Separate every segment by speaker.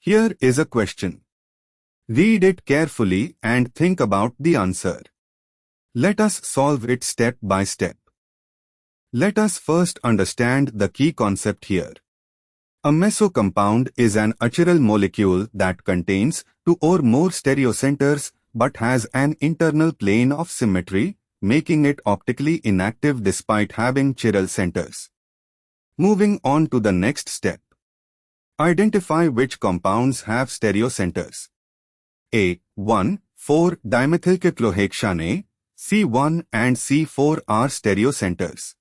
Speaker 1: Here is a question. Read it carefully and think about the answer. Let us solve it step by step. Let us first understand the key concept here. A meso compound is an achiral molecule that contains two or more stereocenters but has an internal plane of symmetry, making it optically inactive despite having chiral centers. Moving on to the next step. Identify which compounds have stereocenters. A. 1,4-dimethylcyclohexane, C1 and C4 are stereocenters.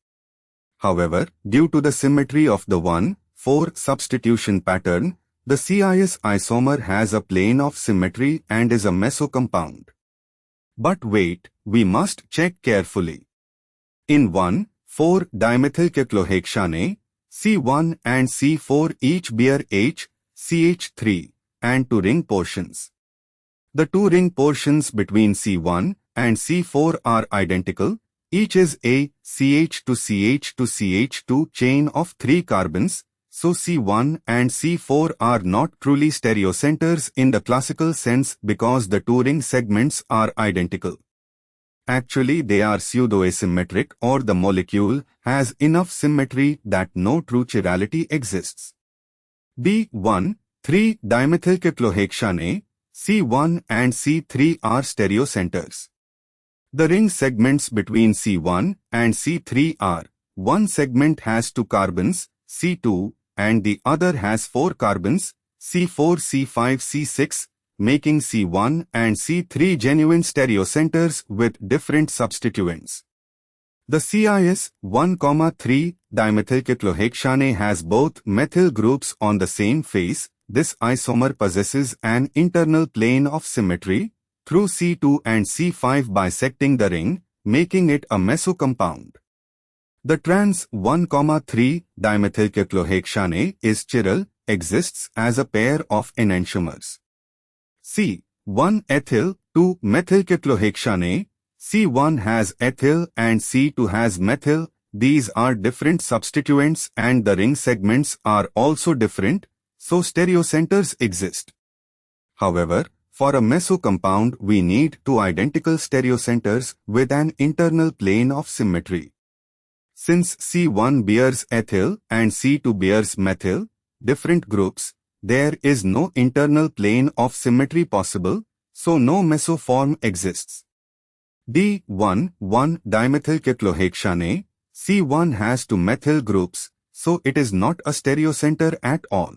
Speaker 1: However, due to the symmetry of the 1,4 substitution pattern, the CIS isomer has a plane of symmetry and is a meso compound. But wait, we must check carefully. In 1,4-dimethylcyclohexane, C1 and C4 each bear H, CH3, and two ring portions. The two ring portions between C1 and C4 are identical. Each is a CH to CH to CH2 chain of 3 carbons, so C1 and C4 are not truly stereocenters in the classical sense because the two ring segments are identical. Actually, they are pseudo-asymmetric, or the molecule has enough symmetry that no true chirality exists. B. 1,3-dimethylcyclohexane, C1 and C3 are stereocenters. The ring segments between C1 and C3 are: one segment has 2 carbons, C2, and the other has 4 carbons, C4, C5, C6, making C1 and C3 genuine stereocenters with different substituents. The CIS 1,3-dimethylcyclohexane has both methyl groups on the same face. This isomer possesses an internal plane of symmetry through C2 and C5 bisecting the ring, making it a meso compound. The trans 1,3-dimethylcyclohexane is chiral, exists as a pair of enantiomers. C1-ethyl-2-methylcyclohexane, C1 has ethyl and C2 has methyl. These are different substituents and the ring segments are also different, so stereocenters exist. However, for a meso compound we need two identical stereocenters with an internal plane of symmetry. Since C1 bears ethyl and C2 bears methyl, different groups, there is no internal plane of symmetry possible, so no meso form exists. D1,1-dimethylcyclohexane, C1 has 2 methyl groups, so it is not a stereocenter at all.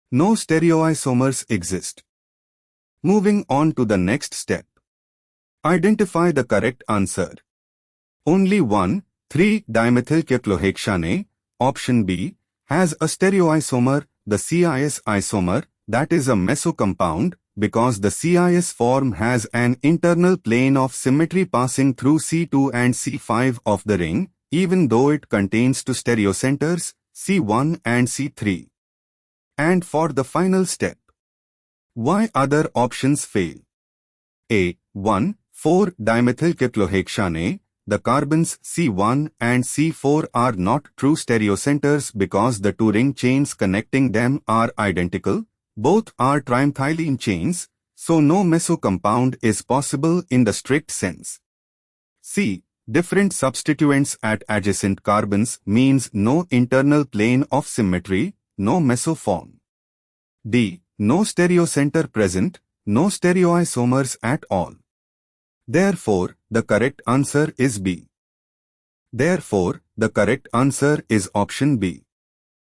Speaker 1: No stereoisomers exist. Moving on to the next step. Identify the correct answer. Only 1,3-dimethylcyclohexane, option B, has a stereoisomer, the CIS isomer, that is a meso compound, because the CIS form has an internal plane of symmetry passing through C2 and C5 of the ring, even though it contains two stereocenters, C1 and C3. And for the final step, why other options fail? A. 1,4-dimethylcyclohexane, the carbons C1 and C4 are not true stereocenters because the two ring chains connecting them are identical. Both are trimethylene chains, so no meso compound is possible in the strict sense. C. Different substituents at adjacent carbons means no internal plane of symmetry, no meso form. D. No stereocenter present, no stereoisomers at all. Therefore, the correct answer is B. Therefore, the correct answer is option B.